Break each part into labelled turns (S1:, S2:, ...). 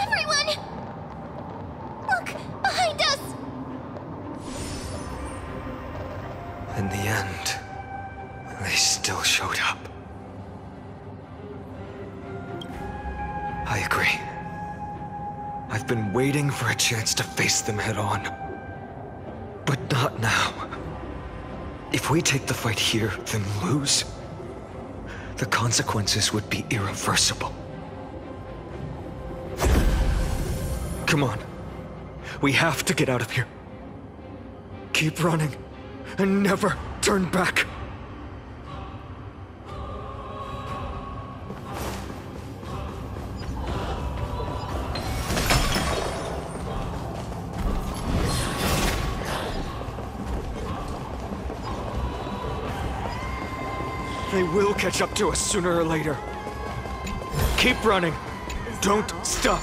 S1: Everyone! Look! Behind us!
S2: In the end, they still showed up. I agree. I've been waiting for a chance to face them head on. But not now. If we take the fight here, then lose, the consequences would be irreversible. Come on. We have to get out of here. Keep running, and never turn back. They will catch up to us sooner or later. Keep running. Don't stop.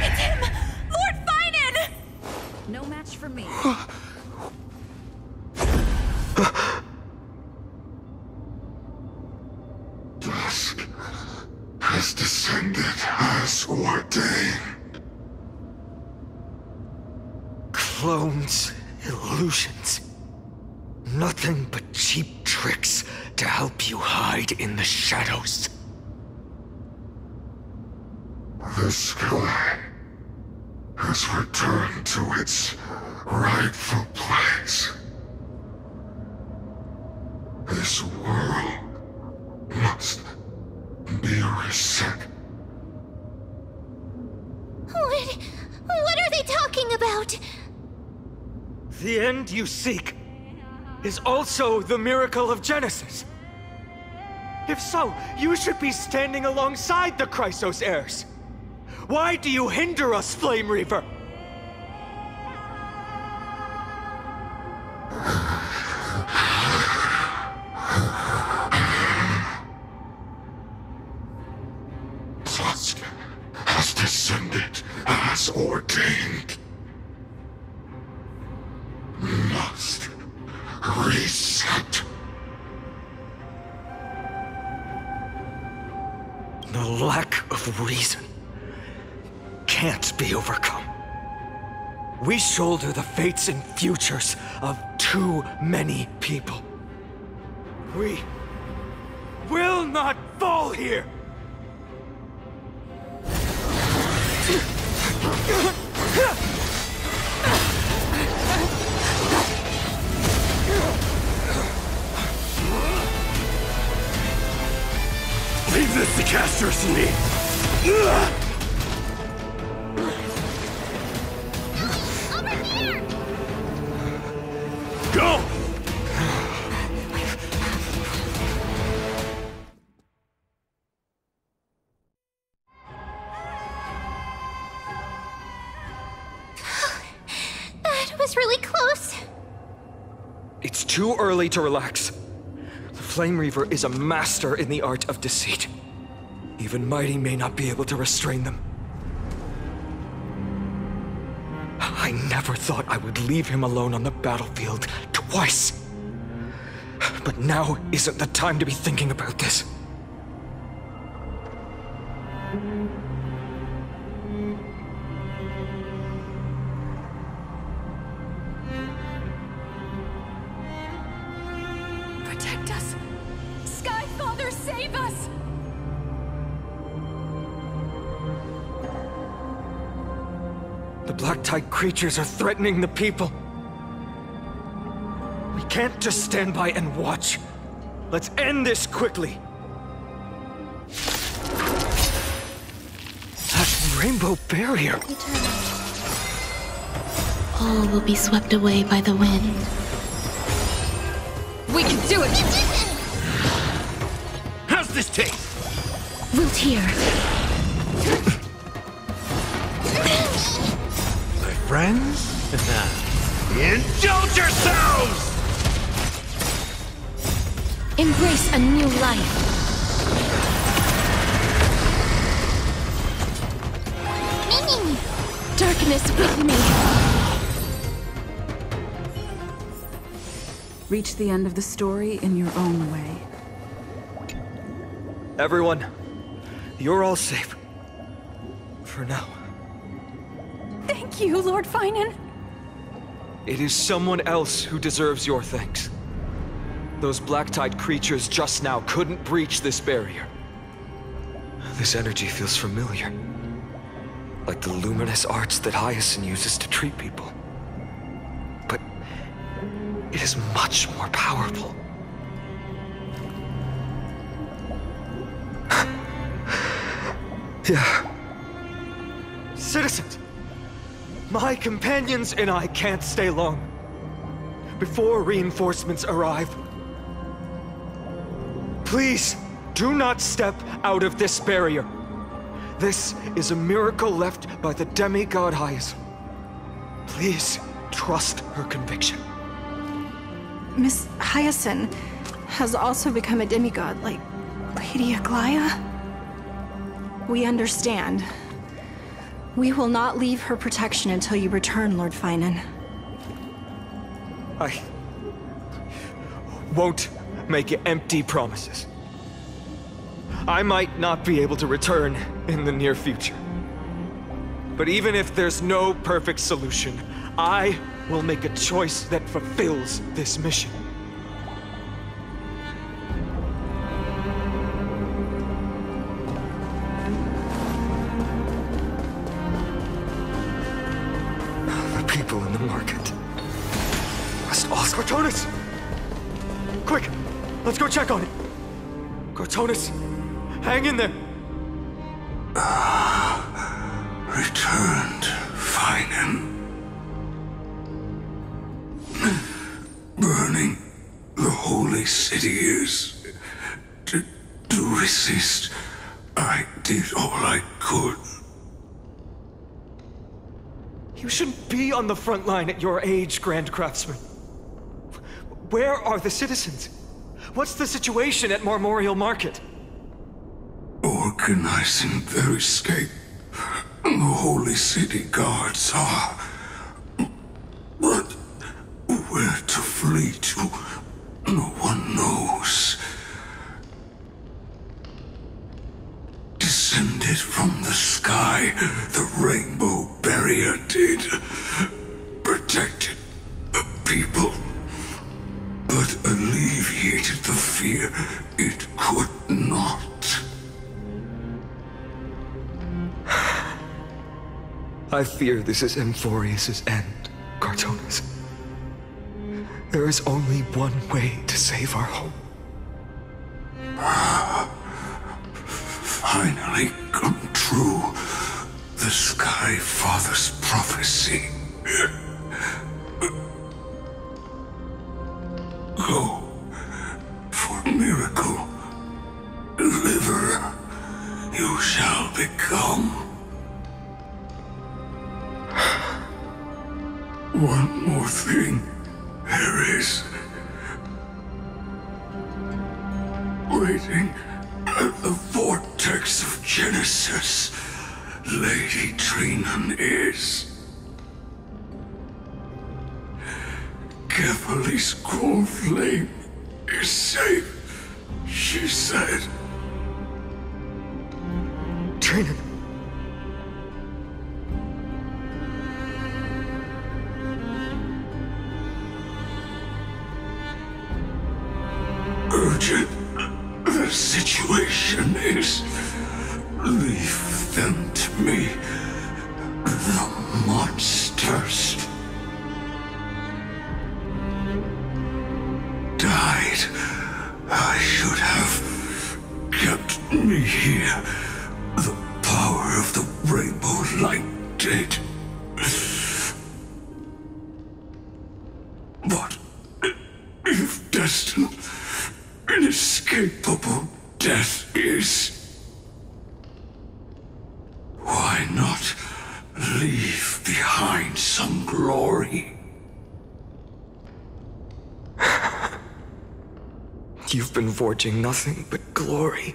S1: It's him! Lord Finan!
S3: No match for me.
S4: Dusk has descended as ordained.
S2: Clones, illusions. Nothing but cheap tricks to help you hide in the shadows.
S4: The sky has returned to its rightful place. This world must be reset.
S1: What are they talking about?
S2: The end you seek is also the miracle of Genesis. If so, you should be standing alongside the Chrysos heirs. Why do you hinder us, Flame Reaver?
S4: Dusk has descended as ordained. Must reset.
S2: The lack of reason can't be overcome. We shoulder the fates and futures of too many people. We will not fall here! Leave this to Castros and me!
S1: Over here!
S2: Go!
S1: That was really close.
S2: It's too early to relax. The Flame Reaver is a master in the art of deceit. Even Mighty may not be able to restrain them. I never thought I would leave him alone on the battlefield twice. But now isn't the time to be thinking about this.
S3: Protect us! Sky Father, save us!
S2: The Black Tide creatures are threatening the people. We can't just stand by and watch. Let's end this quickly. That rainbow barrier.
S5: All will be swept away by the wind.
S3: We can do it!
S6: How's this taste?
S5: Wilt here.
S6: My friends? Indulge yourselves!
S5: Embrace a new life.
S1: Meaning.
S5: Darkness with me.
S3: Reach the end of the story in your own way.
S2: Everyone, you're all safe. For now.
S3: Thank you, Lord Finan.
S2: It is someone else who deserves your thanks. Those black-tide creatures just now couldn't breach this barrier. This energy feels familiar. Like the luminous arts that Hyacinth uses to treat people. But it is much more powerful. Yeah. Citizens! My companions and I can't stay long. Before reinforcements arrive, please do not step out of this barrier. This is a miracle left by the demigod Hyacinth. Please trust her conviction.
S7: Miss Hyacinth has also become a demigod, like Lady Aglaya. We understand. We will not leave her protection until you return, Lord Finan.
S2: I won't make empty promises. I might not be able to return in the near future. But even if there's no perfect solution, I will make a choice that fulfills this mission. The people in the market must also— Cortonis! Quick! Let's go check on it! Cortonis! Hang in there!
S4: Returned, Finan. Burning the holy city is to resist. I did all I could.
S2: You shouldn't be on the front line at your age, Grand Craftsman. Where are the citizens? What's the situation at Marmorial Market?
S4: Organizing their escape. The holy city guards are. But where to flee to, no one knows. Descended from the sky, the rainbow barrier did. Protected the people, but alleviated the fear it could not.
S2: I fear this is Emphorius' end, Cortonis. There is only one way to save our home.
S4: Finally come true. The Sky Father's prophecy. Go for miracle. Deliver. You shall become. One more thing there is. Waiting at the vortex of Genesis, Lady Trinan is. Kefali's cold flame is safe, she said.
S2: Trinan.
S4: Urgent. The situation is. Leave them to me. The monsters. Died. I should have kept me here. The power of the rainbow light did. But if destined, inescapable death is, why not leave behind some glory?
S2: You've been forging nothing but glory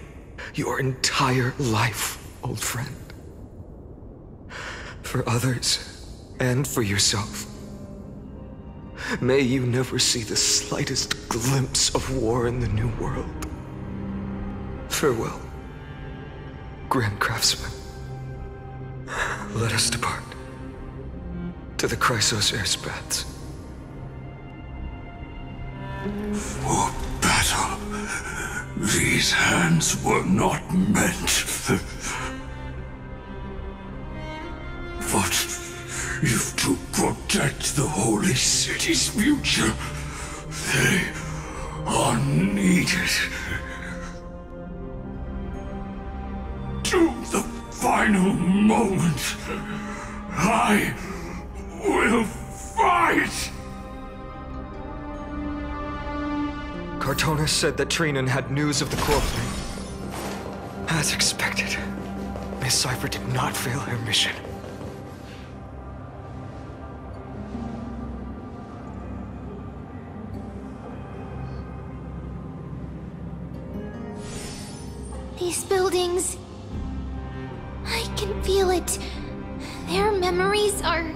S2: your entire life, old friend. For others, and for yourself. May you never see the slightest glimpse of war in the New World. Farewell, Grand Craftsman. Let us depart to the Chrysos airspaths.
S4: For battle, these hands were not meant. But if to protect the Holy City's future, they are needed. To the final moment, I will fight!
S2: Cartonis said that Trinan had news of the core plane. As expected, Miss Cipher did not fail her mission.
S1: These buildings... I can feel it. Their memories are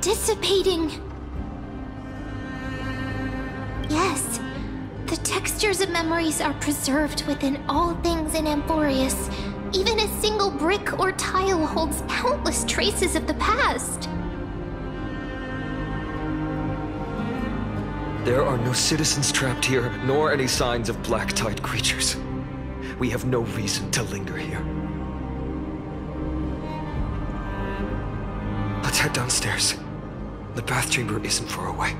S1: dissipating. Yes, the textures of memories are preserved within all things in Amphorius. Even a single brick or tile holds countless traces of the past.
S2: There are no citizens trapped here, nor any signs of black tide creatures. We have no reason to linger here. Let's head downstairs. The bath chamber isn't far away.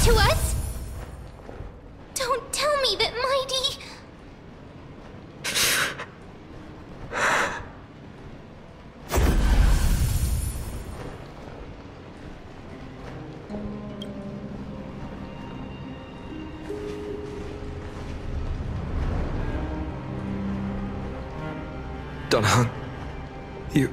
S1: To us? Don't tell me that Mighty...
S2: Dunhun, you...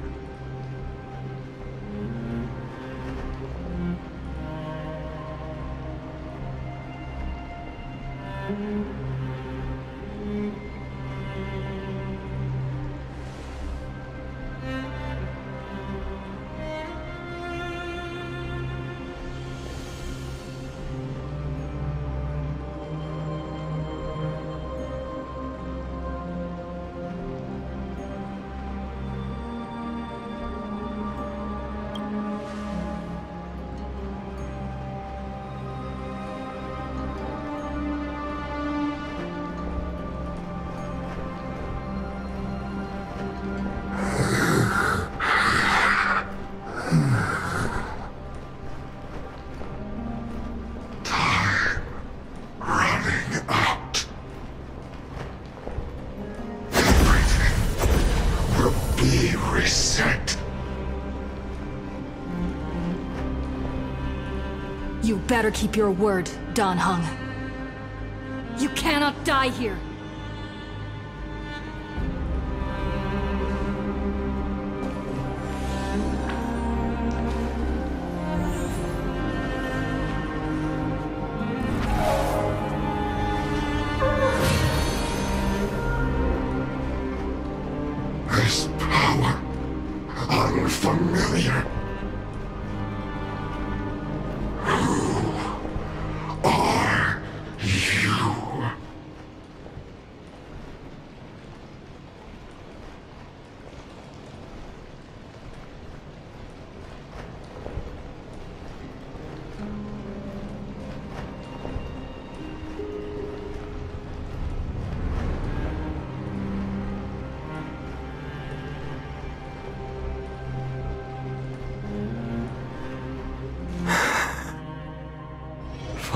S3: You better keep your word, Dan Heng. You cannot die here.
S4: This power, unfamiliar. Who are you?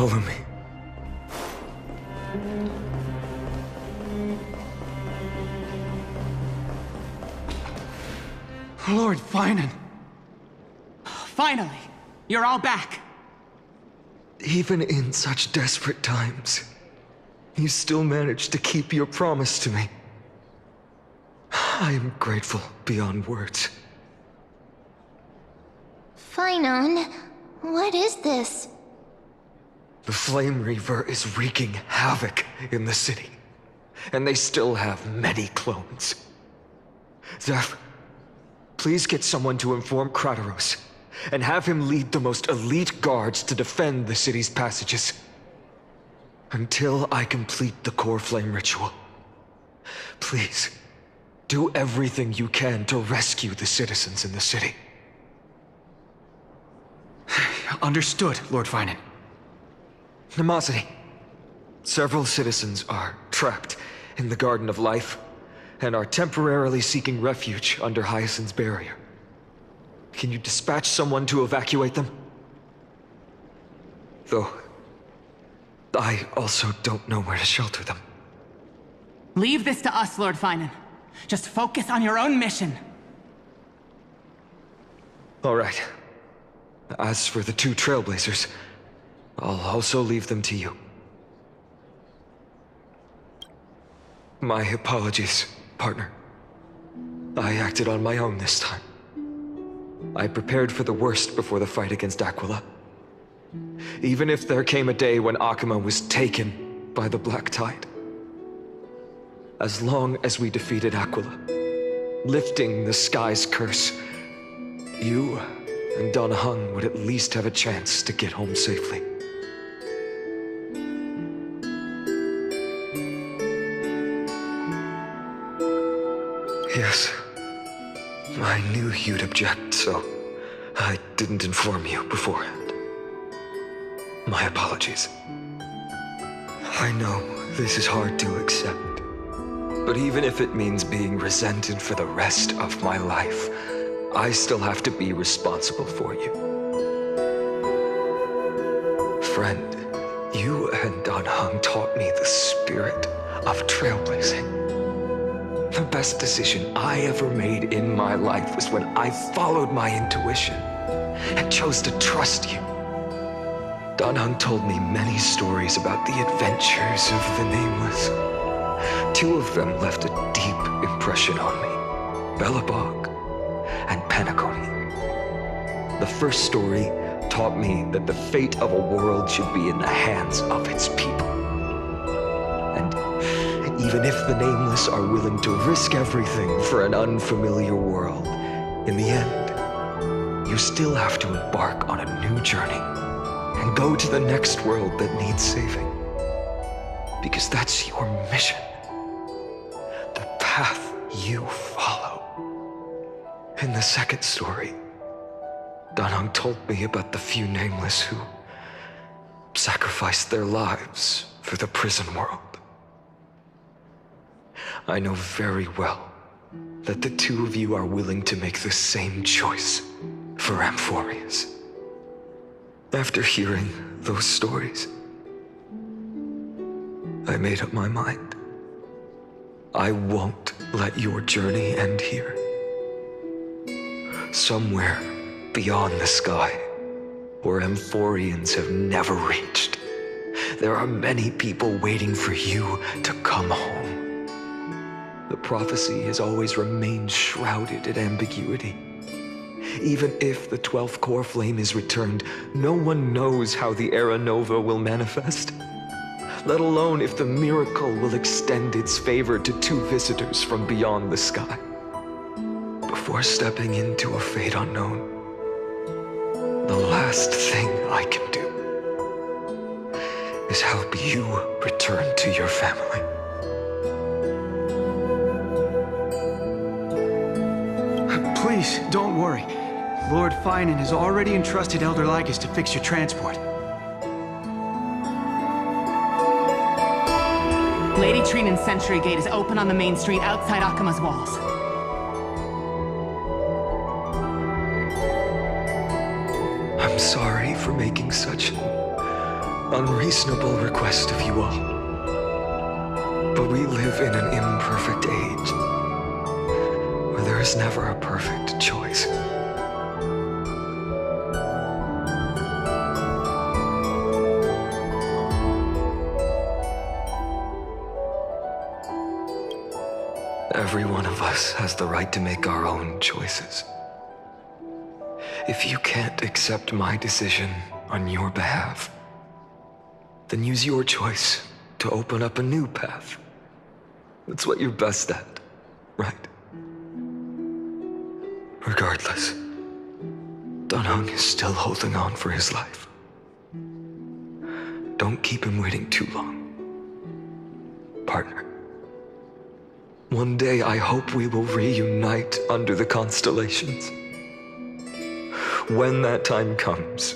S2: Follow me.
S8: Lord Finan. Finally, you're all back.
S2: Even in such desperate times, you still managed to keep your promise to me. I am grateful beyond words.
S1: Finon, what is this?
S2: The Flame Reaver is wreaking havoc in the city, and they still have many clones. Zeph, please get someone to inform Kratos, and have him lead the most elite guards to defend the city's passages. Until I complete the core flame ritual. Please, do everything you can to rescue the citizens in the city.
S8: Understood, Lord Finan.
S2: Nemosity, several citizens are trapped in the Garden of Life and are temporarily seeking refuge under Hyacinth's barrier. Can you dispatch someone to evacuate them? Though, I also don't know where to shelter them.
S8: Leave this to us, Lord Finan. Just focus on your own mission.
S2: All right. As for the two Trailblazers, I'll also leave them to you. My apologies, partner. I acted on my own this time. I prepared for the worst before the fight against Aquila. Even if there came a day when Akuma was taken by the Black Tide. As long as we defeated Aquila, lifting the sky's curse, you and Dan Heng would at least have a chance to get home safely. Yes, I knew you'd object, so I didn't inform you beforehand. My apologies. I know this is hard to accept, but even if it means being resented for the rest of my life, I still have to be responsible for you. Friend, you and Dan Heng taught me the spirit of trailblazing. The best decision I ever made in my life was when I followed my intuition and chose to trust you. Dan Heng told me many stories about the adventures of the Nameless. Two of them left a deep impression on me, Belobog and Penacony. The first story taught me that the fate of a world should be in the hands of its people. And even if the Nameless are willing to risk everything for an unfamiliar world, in the end, you still have to embark on a new journey and go to the next world that needs saving. Because that's your mission. The path you follow. In the second story, Dan Heng told me about the few Nameless who sacrificed their lives for the prison world. I know very well that the two of you are willing to make the same choice for Amphorius. After hearing those stories, I made up my mind. I won't let your journey end here. Somewhere beyond the sky, where Amphorians have never reached, there are many people waiting for you to come home. The prophecy has always remained shrouded in ambiguity. Even if the 12th core flame is returned, no one knows how the Era Nova will manifest. Let alone if the miracle will extend its favor to two visitors from beyond the sky. Before stepping into a fate unknown, the last thing I can do is help you return to your family.
S8: Please, don't worry. Lord Finan has already entrusted Elder Lycus to fix your transport. Lady Trinan's sentry gate is open on the main street outside Akuma's walls.
S2: I'm sorry for making such an unreasonable request of you all. But we live in an imperfect age, where there is never a perfect choice. Every one of us has the right to make our own choices. If you can't accept my decision on your behalf, then use your choice to open up a new path. That's what you're best at, right? Regardless, Dan Heng is still holding on for his life. Don't keep him waiting too long, partner. One day I hope we will reunite under the constellations. When that time comes,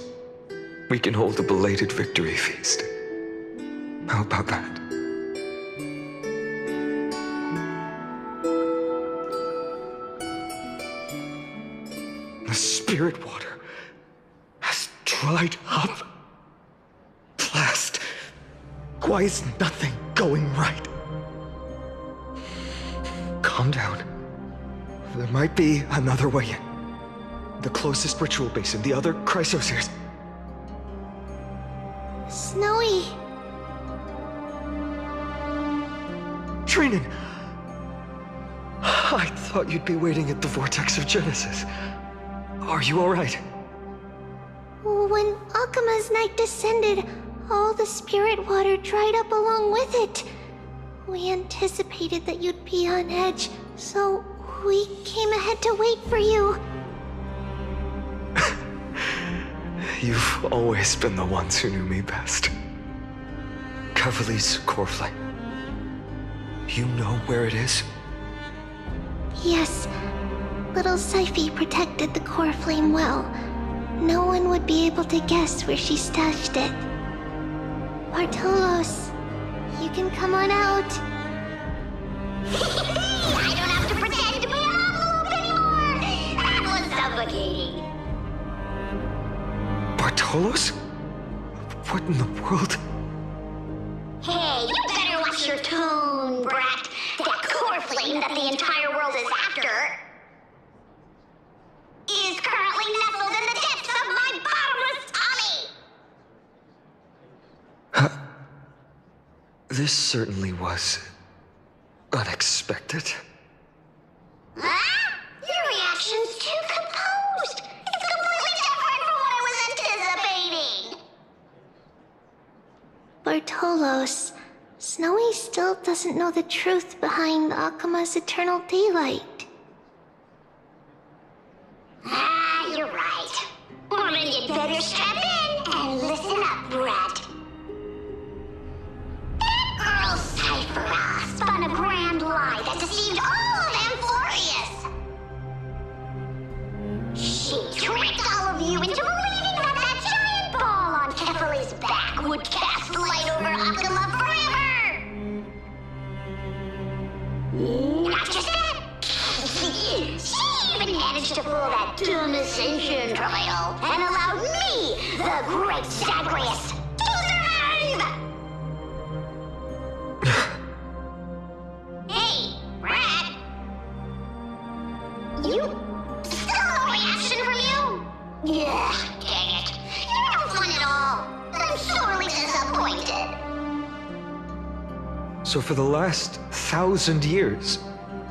S2: we can hold a belated victory feast. How about that? The spirit water has dried up. Blast. Why is nothing going right? Calm down. There might be another way in. The closest ritual basin, the other chrysosirs.
S1: Snowy.
S2: Trinan! I thought you'd be waiting at the vortex of Genesis. Are you alright?
S1: When Akuma's night descended, all the spirit water dried up along with it. We anticipated that you'd be on edge, so we came ahead to wait for you.
S2: You've always been the ones who knew me best. Kevali's core flame. You know where it is?
S1: Yes. Little Syphi protected the core flame well. No one would be able to guess where she stashed it. Bartolos, you can come on out.
S9: I don't have to pretend to be an envelope anymore! That was suffocating.
S2: Bartolos? What in the world?
S9: Hey, you better watch your tone, brat. That core flame that the entire world is after is currently nestled in the depths of my bottomless tummy!
S2: This certainly was unexpected.
S9: Huh? Your reaction's too composed. It's completely different from what I was anticipating.
S1: Bartolos, Snowy still doesn't know the truth behind Akuma's eternal daylight.
S9: You're right. Well, then you'd better strap in and listen up, brat. That girl Cyphera spun a grand lie that deceived all of Amphorius. She tricked all of you into believing that that giant ball on Kefali's back would cast light over Akuma forever. Not just that. She even managed to pull that dumb ascension trial and allowed me, the great Zagreus, to survive! Hey, Brad. You... still no reaction from you? Yeah, dang it. You're no fun at all. I'm sorely disappointed.
S2: So for the last 1,000 years,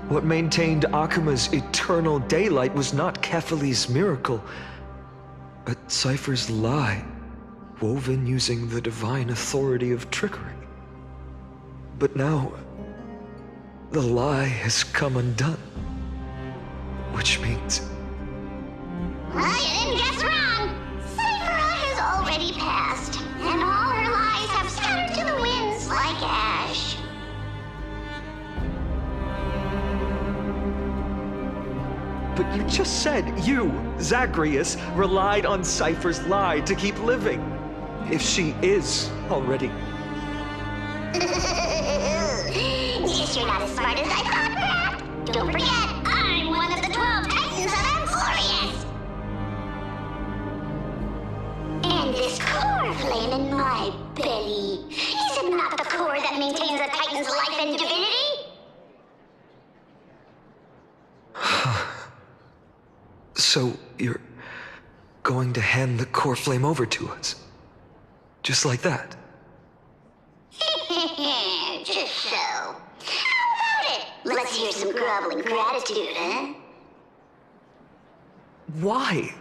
S2: what maintained Akuma's eternal daylight was not Kefali's miracle, but Cypher's lie, woven using the divine authority of trickery. But now, the lie has come undone. Which means...
S9: Well, you didn't guess wrong. Cyphera has already passed, and all her lies have scattered to the winds like ash.
S2: But you just said you, Zagreus, relied on Cypher's lie to keep living. If she is already...
S9: Guess you're not as smart as I thought, Brad. Don't forget, I'm one of the 12 Titans of Amphorius. And this core flame in my belly. Is it not the core that maintains a Titan's life and divinity?
S2: So, you're going to hand the core flame over to us? Just like that?
S9: Just so. How about it? Let's hear some groveling gratitude, huh?
S2: Why?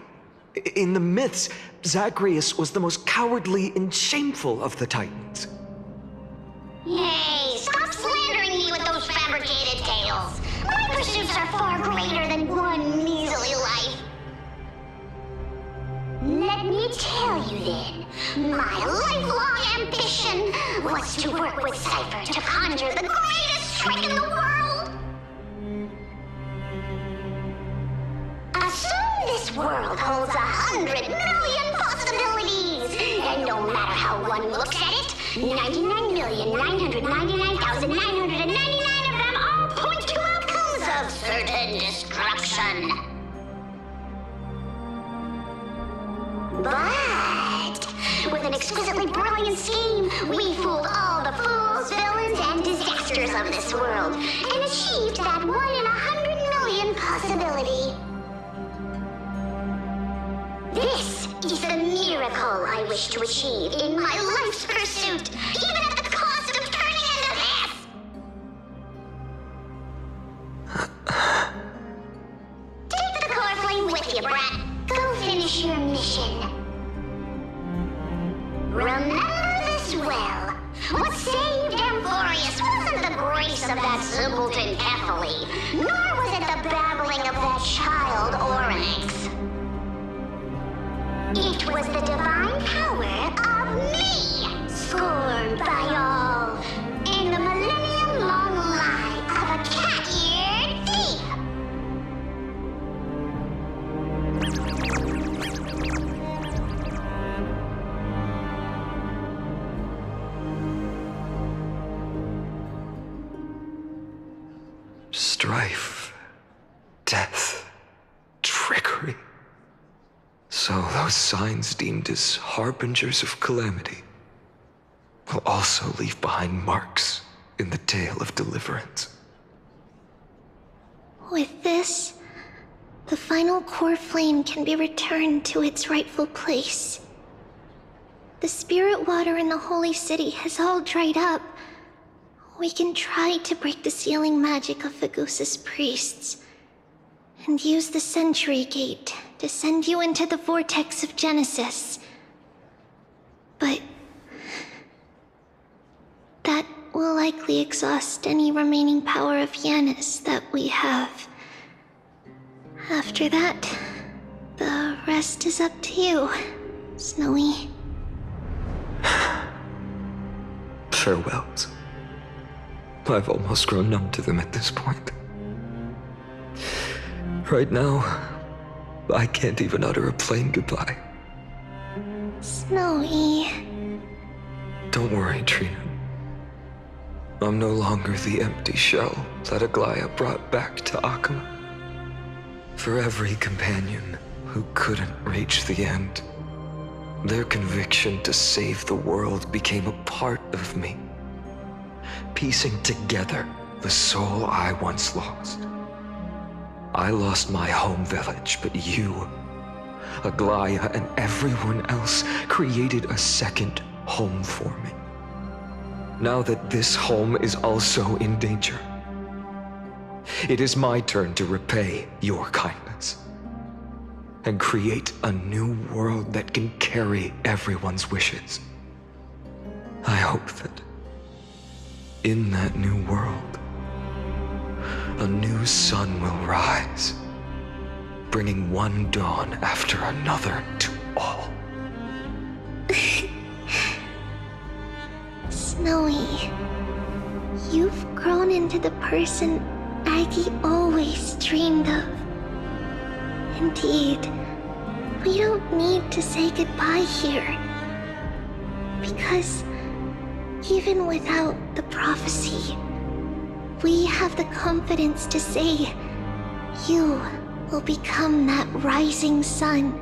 S2: In the myths, Zagreus was the most cowardly and shameful of the Titans.
S9: Hey, stop slandering me with those fabricated tales. My pursuits are far greater than one measly life. Let me tell you then, my lifelong ambition was to work with Cypher to conjure the greatest trick in the world. Assume this world holds 100 million possibilities, and no matter how one looks at it, 99,999,999 of them all point to outcomes of certain destruction. But with an exquisitely brilliant scheme, we fooled all the fools, villains, and disasters of this world, and achieved that 1 in 100 million possibility. This is the miracle I wish to achieve in my life's pursuit, even at the cost of turning into this! Take the core flame with you, brat. Go finish your mission. Remember this well. What saved Amphorius wasn't the grace of that simpleton Ethely, nor was it the babbling of that child Oryx. It was the divine power of me, scorned by all, and the millennium-long lie of a cat-eared thief.
S2: Strife, death, trickery. So those signs deemed as harbingers of calamity will also leave behind marks in the tale of deliverance.
S1: With this, the final core flame can be returned to its rightful place. The spirit water in the holy city has all dried up. We can try to break the sealing magic of Fagusa's priests, and use the Century Gate to send you into the vortex of Genesis. But that will likely exhaust any remaining power of Yanis that we have. After that, the rest is up to you, Snowy.
S2: Farewells. I've almost grown numb to them at this point. Right now, I can't even utter a plain goodbye.
S1: Snowy.
S2: Don't worry, Trina. I'm no longer the empty shell that Aglaya brought back to Akama. For every companion who couldn't reach the end, their conviction to save the world became a part of me, piecing together the soul I once lost. I lost my home village, but you, Aglaya, and everyone else created a second home for me. Now that this home is also in danger, it is my turn to repay your kindness and create a new world that can carry everyone's wishes. I hope that in that new world, a new sun will rise, bringing one dawn after another to all.
S1: Snowy, you've grown into the person Aggie always dreamed of. Indeed, we don't need to say goodbye here. Because even without the prophecy, we have the confidence to say you will become that rising sun.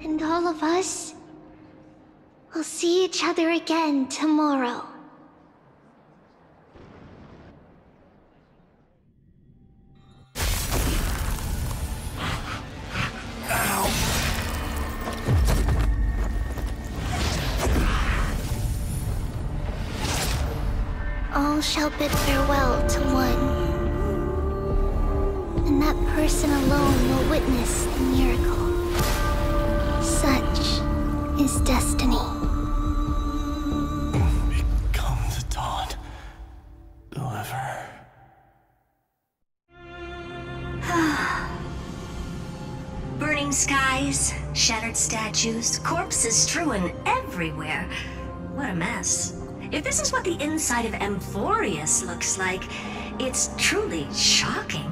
S1: And all of us We'll see each other again tomorrow. All shall bid farewell to one. And that person alone will witness the miracle. Such is destiny.
S4: Become the dawn. Deliver.
S10: Burning skies, shattered statues, corpses strewn everywhere. What a mess. If this is what the inside of Amphorius looks like, it's truly shocking.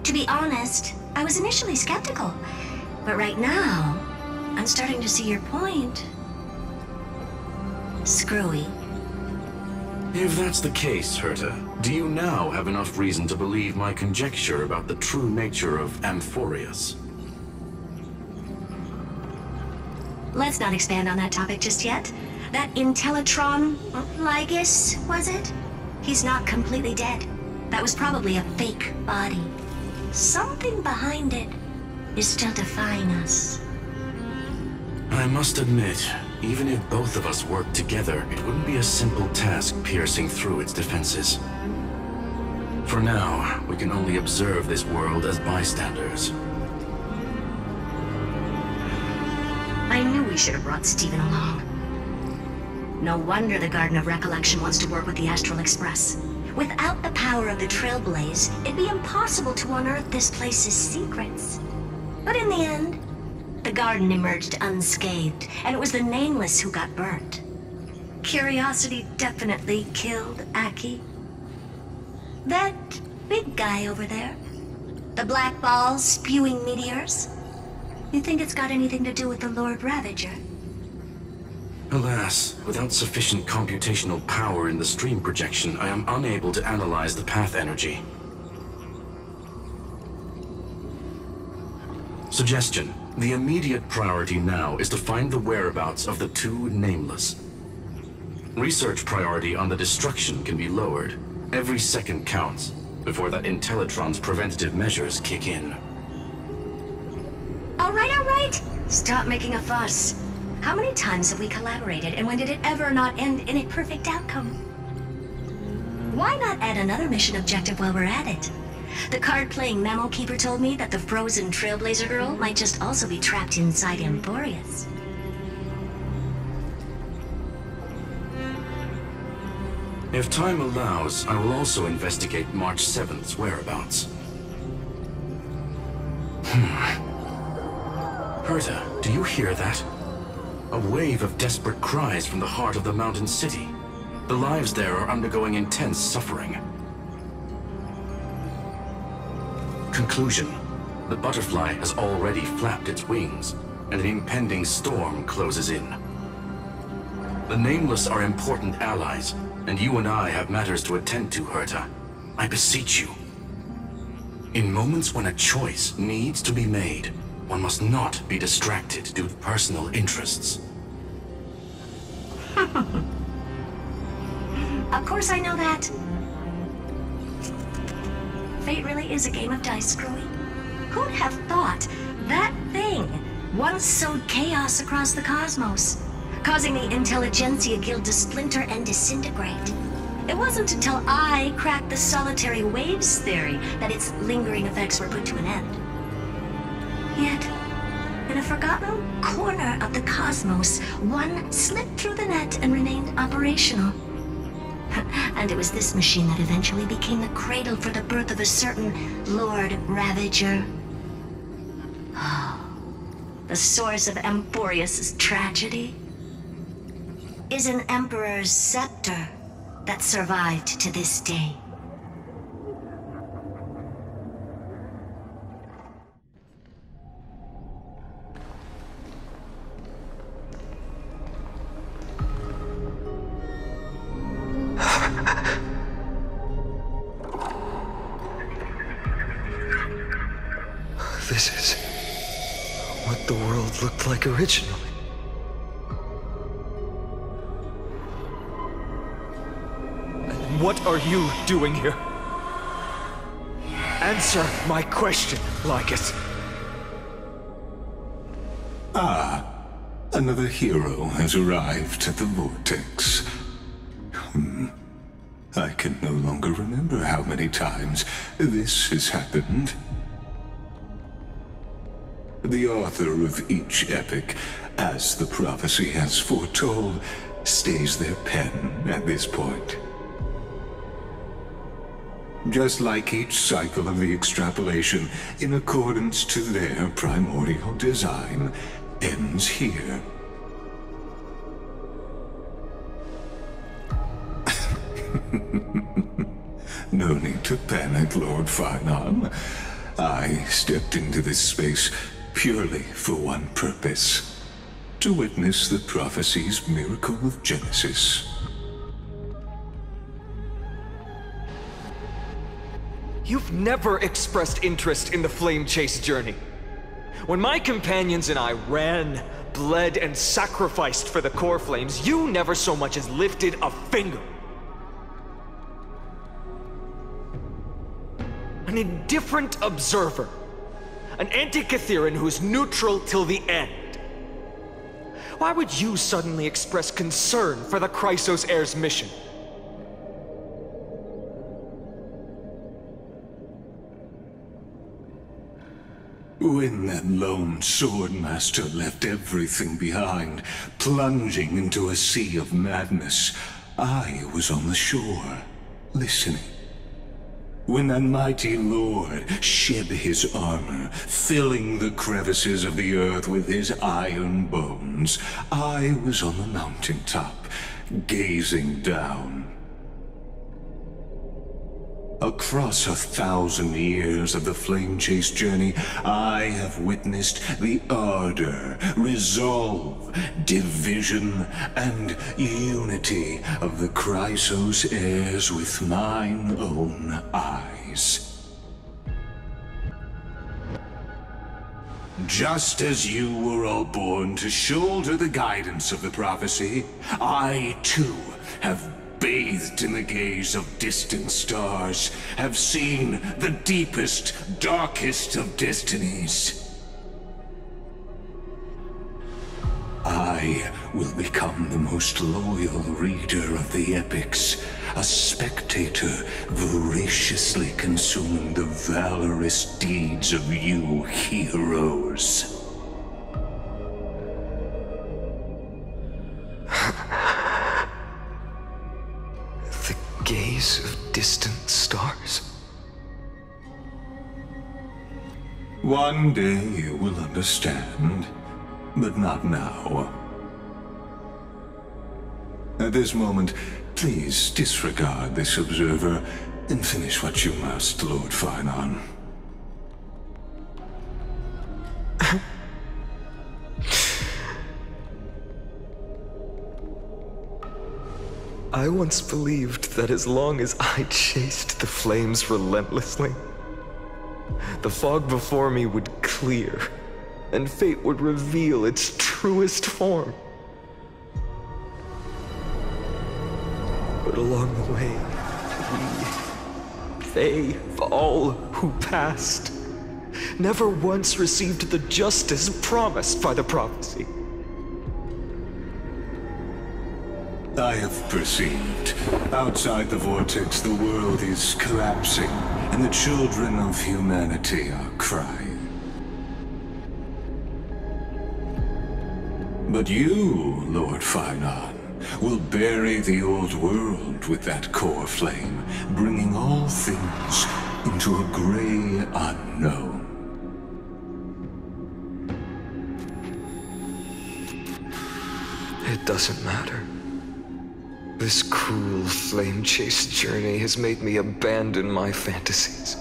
S10: To be honest, I was initially skeptical, but right now, I'm starting to see your point. Screwy.
S4: If that's the case, Herta, do you now have enough reason to believe my conjecture about the true nature of Amphorius?
S10: Let's not expand on that topic just yet. That Intellitron Ligus, was it? He's not completely dead. That was probably a fake body. Something behind it is still defying us.
S4: I must admit, even if both of us worked together, it wouldn't be a simple task piercing through its defenses. For now, we can only observe this world as bystanders.
S10: I knew we should have brought Stephen along. No wonder the Garden of Recollection wants to work with the Astral Express. Without the power of the Trailblaze, it'd be impossible to unearth this place's secrets. But in the end, the garden emerged unscathed, and it was the Nameless who got burnt. Curiosity definitely killed Aki. That big guy over there, the black balls spewing meteors, you think it's got anything to do with the Lord Ravager?
S4: Alas, without sufficient computational power in the stream projection, I am unable to analyze the path energy. Suggestion. The immediate priority now is to find the whereabouts of the two Nameless. Research priority on the destruction can be lowered. Every second counts before that Intellitron's preventative measures kick in.
S10: All right. Stop making a fuss. How many times have we collaborated, and when did it ever not end in a perfect outcome? Why not add another mission objective while we're at it? The card-playing memo keeper told me that the frozen Trailblazer girl might just also be trapped inside Amphorius.
S4: If time allows, I will also investigate March 7th's whereabouts. Herta, do you hear that? A wave of desperate cries from the heart of the mountain city. The lives there are undergoing intense suffering. Conclusion. The butterfly has already flapped its wings, and an impending storm closes in. The Nameless are important allies, and you and I have matters to attend to, Herta. I beseech you. In moments when a choice needs to be made, one must not be distracted due to personal interests.
S10: Of course I know that. Fate really is a game of dice, Screwy. Who'd have thought that thing once sowed chaos across the cosmos, causing the Intelligentsia Guild to splinter and disintegrate? It wasn't until I cracked the solitary waves theory that its lingering effects were put to an end. Yet, in a forgotten corner of the cosmos, one slipped through the net and remained operational. And it was this machine that eventually became the cradle for the birth of a certain Lord Ravager. The source of Amphorius' tragedy is an Emperor's scepter that survived to this day.
S2: This is what the world looked like originally. What are you doing here? Answer my question, Lycus.
S11: Another hero has arrived at the Vortex. I can no longer remember how many times this has happened. The author of each epic, as the prophecy has foretold, stays their pen at this point. Just like each cycle of the extrapolation, in accordance to their primordial design, ends here. No need to panic, Lord Finon. I stepped into this space purely for one purpose: to witness the prophecy's miracle of Genesis.
S2: You've never expressed interest in the Flame Chase journey. When my companions and I ran, bled, and sacrificed for the core flames, you never so much as lifted a finger. An indifferent observer. An anti-Catharan who's neutral till the end. Why would you suddenly express concern for the Chrysos Heir's mission?
S11: When that lone swordmaster left everything behind, plunging into a sea of madness, I was on the shore, listening. When that mighty lord shed his armor, filling the crevices of the earth with his iron bones, I was on the mountaintop, gazing down. Across 1,000 years of the Flame Chase journey, I have witnessed the ardor, resolve, division, and unity of the Chrysos heirs with mine own eyes. Just as you were all born to shoulder the guidance of the prophecy, I too have bathed in the gaze of distant stars, have seen the deepest, darkest of destinies. I will become the most loyal reader of the epics, a spectator voraciously consuming the valorous deeds of you heroes.
S2: Gaze of distant stars.
S11: One day you will understand, but not now. At this moment, please disregard this observer and finish what you must, Lord Finon.
S2: I once believed that as long as I chased the flames relentlessly, the fog before me would clear, and fate would reveal its truest form. But along the way, they, all who passed, never once received the justice promised by the prophecy.
S11: I have perceived. Outside the vortex, the world is collapsing, and the children of humanity are crying. But you, Lord Finon, will bury the old world with that core flame, bringing all things into a gray unknown.
S2: It doesn't matter. This cruel flame chase journey has made me abandon my fantasies.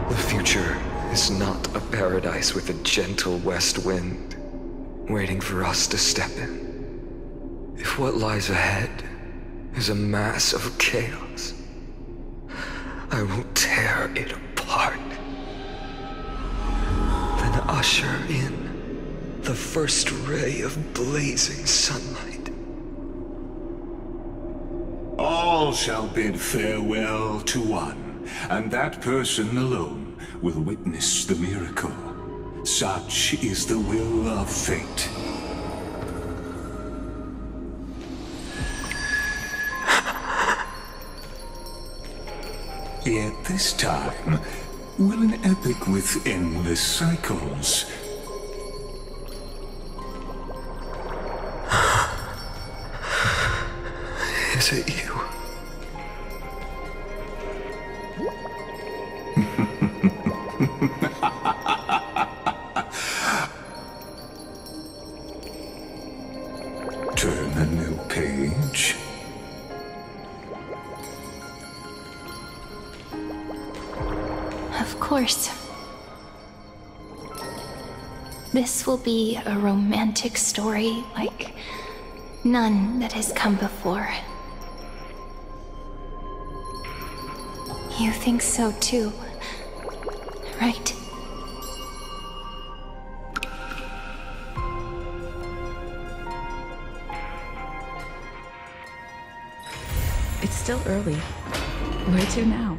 S2: The future is not a paradise with a gentle west wind, waiting for us to step in. If what lies ahead is a mass of chaos, I will tear it apart. Then usher in the first ray of blazing sunlight.
S11: All all shall bid farewell to one, and that person alone will witness the miracle. Such is the will of fate. Yet this time, will an epic with endless cycles
S2: Is it you?
S11: turn a new page?
S1: Of course. This will be a romantic story like none that has come before. You think so too, right?
S12: It's still early. Where to now?